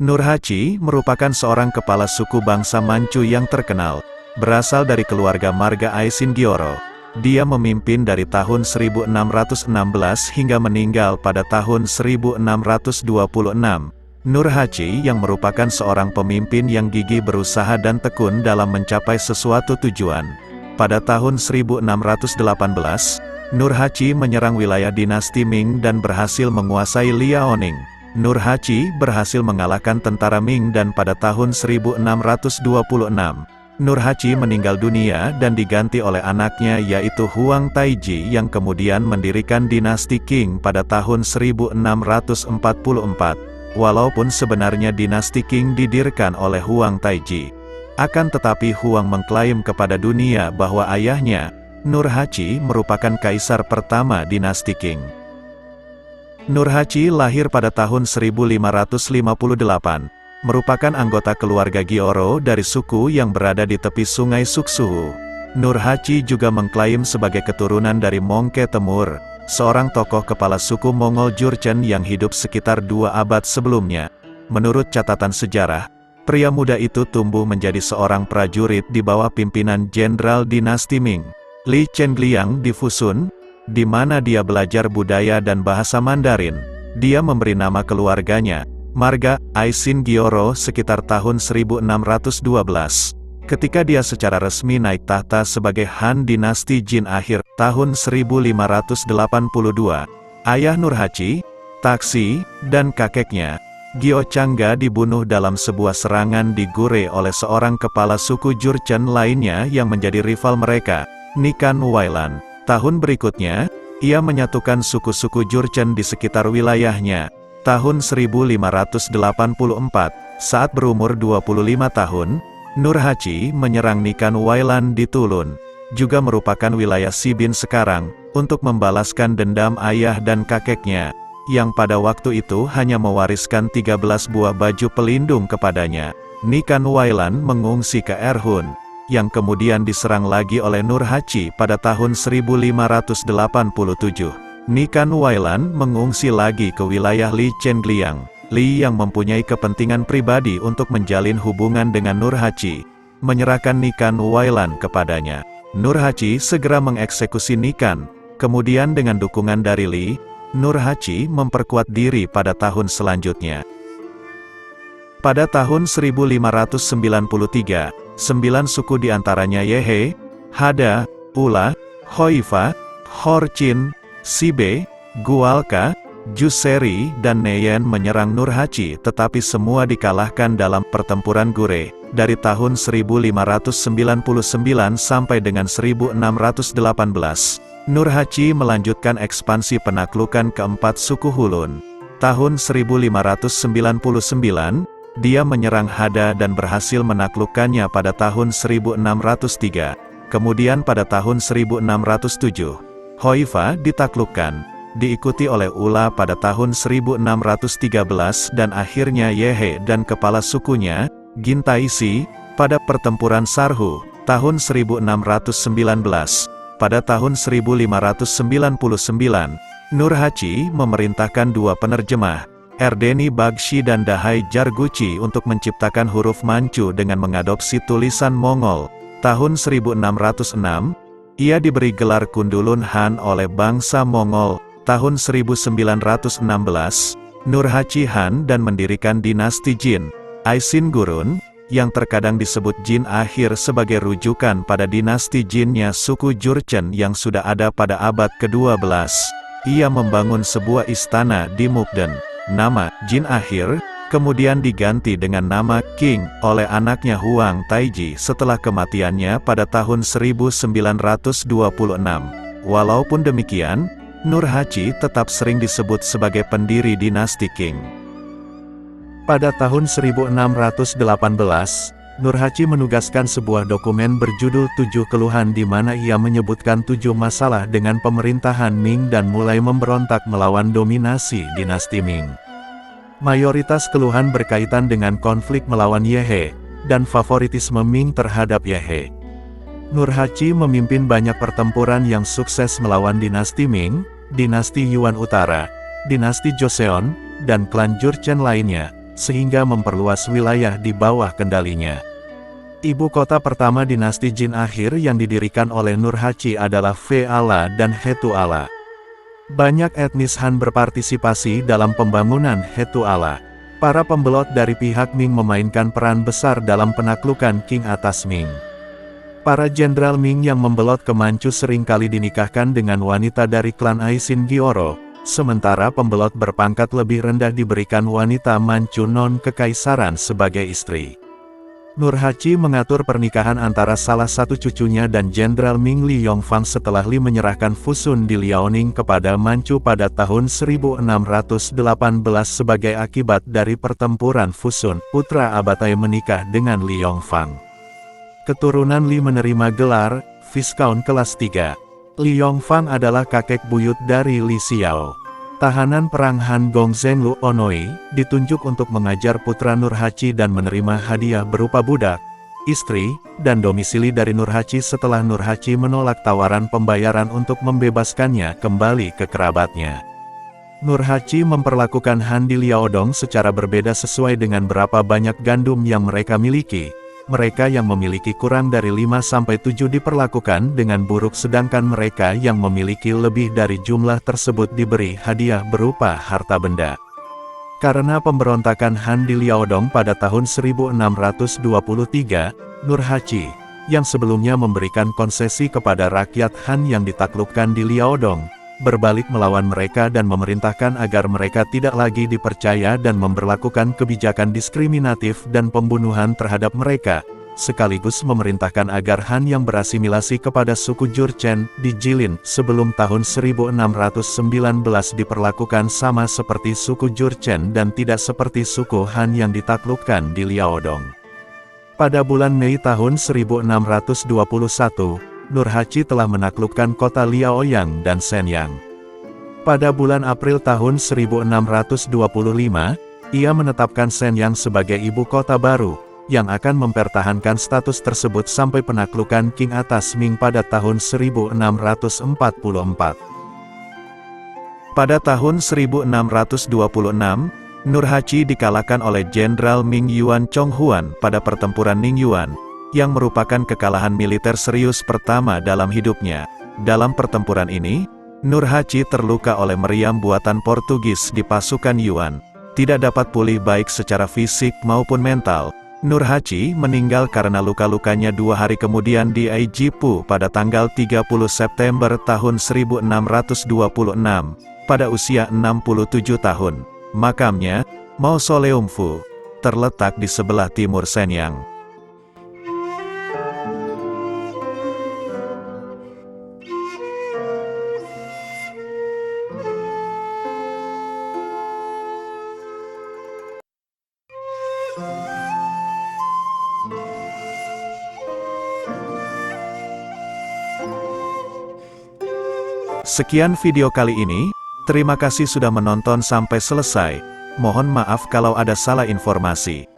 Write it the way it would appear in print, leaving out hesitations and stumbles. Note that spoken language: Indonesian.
Nurhaci merupakan seorang kepala suku bangsa Manchu yang terkenal, berasal dari keluarga marga Aisin Gioro. Dia memimpin dari tahun 1616 hingga meninggal pada tahun 1626. Nurhaci yang merupakan seorang pemimpin yang gigih berusaha dan tekun dalam mencapai sesuatu tujuan. Pada tahun 1618, Nurhaci menyerang wilayah dinasti Ming dan berhasil menguasai Liaoning. Nurhaci berhasil mengalahkan tentara Ming dan pada tahun 1626, Nurhaci meninggal dunia dan diganti oleh anaknya yaitu Huang Taiji yang kemudian mendirikan dinasti Qing pada tahun 1644. Walaupun sebenarnya dinasti Qing didirikan oleh Huang Taiji, akan tetapi Huang mengklaim kepada dunia bahwa ayahnya, Nurhaci, merupakan kaisar pertama dinasti Qing. Nurhaci lahir pada tahun 1558, merupakan anggota keluarga Gioro dari suku yang berada di tepi sungai Suksuhu. Nurhaci juga mengklaim sebagai keturunan dari Mongke Temur, seorang tokoh kepala suku Mongol Jurchen yang hidup sekitar 2 abad sebelumnya. Menurut catatan sejarah, pria muda itu tumbuh menjadi seorang prajurit di bawah pimpinan Jenderal dinasti Ming, Li Chengliang di Fusun, di mana dia belajar budaya dan bahasa Mandarin. Dia memberi nama keluarganya, marga Aisin Gioro sekitar tahun 1612. Ketika dia secara resmi naik tahta sebagai Han dinasti Jin akhir tahun 1582, ayah Nurhaci, Taxi, dan kakeknya, Gio Changga dibunuh dalam sebuah serangan di Gure oleh seorang kepala suku Jurchen lainnya yang menjadi rival mereka, Nikan Wailan. Tahun berikutnya, ia menyatukan suku-suku Jurchen di sekitar wilayahnya. Tahun 1584, saat berumur 25 tahun, Nurhaci menyerang Nikan Wailan di Tulun, juga merupakan wilayah Sibin sekarang, untuk membalaskan dendam ayah dan kakeknya, yang pada waktu itu hanya mewariskan 13 buah baju pelindung kepadanya. Nikan Wailan mengungsi ke Erhun, yang kemudian diserang lagi oleh Nurhaci pada tahun 1587. Nikan Wailan mengungsi lagi ke wilayah Li Chengliang. Li yang mempunyai kepentingan pribadi untuk menjalin hubungan dengan Nurhaci, menyerahkan Nikan Wailan kepadanya. Nurhaci segera mengeksekusi Nikan. Kemudian dengan dukungan dari Li, Nurhaci memperkuat diri pada tahun selanjutnya. Pada tahun 1593, 9 suku diantaranya Yehe, Hada, Ula, Hoifa, Horchin, Sibe, Gualka, Juseri, dan Neyen menyerang Nurhaci, tetapi semua dikalahkan dalam pertempuran Gure, dari tahun 1599 sampai dengan 1618. Nurhaci melanjutkan ekspansi penaklukan keempat suku Hulun. Tahun 1599, dia menyerang Hada dan berhasil menaklukkannya pada tahun 1603. Kemudian pada tahun 1607, Hoifa ditaklukkan, diikuti oleh Ula pada tahun 1613 dan akhirnya Yehe dan kepala sukunya, Gintaisi, pada pertempuran Sarhu, tahun 1619. Pada tahun 1599, Nurhaci memerintahkan 2 penerjemah, Erdeni Bagshi dan Dahai Jarguchi untuk menciptakan huruf Manchu dengan mengadopsi tulisan Mongol. Tahun 1606, ia diberi gelar Kundulun Han oleh bangsa Mongol. Tahun 1916, Nurhaci Han dan mendirikan dinasti Jin, Aisin Gurun, yang terkadang disebut Jin akhir sebagai rujukan pada dinasti Jinnya suku Jurchen yang sudah ada pada abad ke-12. Ia membangun sebuah istana di Mukden. Nama Jin akhir kemudian diganti dengan nama Qing oleh anaknya Huang Taiji setelah kematiannya pada tahun 1926. Walaupun demikian, Nurhaci tetap sering disebut sebagai pendiri dinasti Qing. Pada tahun 1618, Nurhaci menugaskan sebuah dokumen berjudul 7 Keluhan di mana ia menyebutkan 7 masalah dengan pemerintahan Ming dan mulai memberontak melawan dominasi dinasti Ming. Mayoritas keluhan berkaitan dengan konflik melawan Yehe, dan favoritisme Ming terhadap Yehe. Nurhaci memimpin banyak pertempuran yang sukses melawan dinasti Ming, dinasti Yuan Utara, dinasti Joseon, dan klan Jurchen lainnya. sehingga memperluas wilayah di bawah kendalinya. Ibu kota pertama dinasti Jin akhir yang didirikan oleh Nurhaci adalah Veala dan Hetuala. Banyak etnis Han berpartisipasi dalam pembangunan Hetuala. Para pembelot dari pihak Ming memainkan peran besar dalam penaklukan Qing atas Ming. Para jenderal Ming yang membelot ke Manchu seringkali dinikahkan dengan wanita dari klan Aisin Gioro, sementara pembelot berpangkat lebih rendah diberikan wanita Manchu non-kekaisaran sebagai istri. Nurhaci mengatur pernikahan antara salah satu cucunya dan Jenderal Ming Li Yongfang setelah Li menyerahkan Fusun di Liaoning kepada Manchu pada tahun 1618 sebagai akibat dari pertempuran Fusun. Putra Abatai menikah dengan Li Yongfang. Keturunan Li menerima gelar Viscount kelas 3. Li Yongfang adalah kakek buyut dari Li Xiao. Tahanan perang Han Gongzheng Lu Onoi ditunjuk untuk mengajar putra Nurhaci dan menerima hadiah berupa budak, istri, dan domisili dari Nurhaci setelah Nurhaci menolak tawaran pembayaran untuk membebaskannya kembali ke kerabatnya. Nurhaci memperlakukan Han di Liaodong secara berbeda sesuai dengan berapa banyak gandum yang mereka miliki. Mereka yang memiliki kurang dari 5-7 diperlakukan dengan buruk sedangkan mereka yang memiliki lebih dari jumlah tersebut diberi hadiah berupa harta benda. Karena pemberontakan Han di Liaodong pada tahun 1623, Nurhaci, yang sebelumnya memberikan konsesi kepada rakyat Han yang ditaklukkan di Liaodong, berbalik melawan mereka dan memerintahkan agar mereka tidak lagi dipercaya dan memberlakukan kebijakan diskriminatif dan pembunuhan terhadap mereka, sekaligus memerintahkan agar Han yang berasimilasi kepada suku Jurchen di Jilin sebelum tahun 1619 diperlakukan sama seperti suku Jurchen dan tidak seperti suku Han yang ditaklukkan di Liaodong. Pada bulan Mei tahun 1621, Nurhaci telah menaklukkan kota Liaoyang dan Shenyang. Pada bulan April tahun 1625, ia menetapkan Shenyang sebagai ibu kota baru, yang akan mempertahankan status tersebut sampai penaklukan Qing atas Ming pada tahun 1644. Pada tahun 1626, Nurhaci dikalahkan oleh Jenderal Ming Yuan Chonghuan pada pertempuran Ningyuan, yang merupakan kekalahan militer serius pertama dalam hidupnya. Dalam pertempuran ini, Nurhaci terluka oleh meriam buatan Portugis di pasukan Yuan. Tidak dapat pulih baik secara fisik maupun mental. Nurhaci meninggal karena luka-lukanya 2 hari kemudian di Aijipu pada tanggal 30 September tahun 1626, pada usia 67 tahun. Makamnya, Mausoleum Fu, terletak di sebelah timur Shenyang. Sekian video kali ini, terima kasih sudah menonton sampai selesai. Mohon maaf kalau ada salah informasi.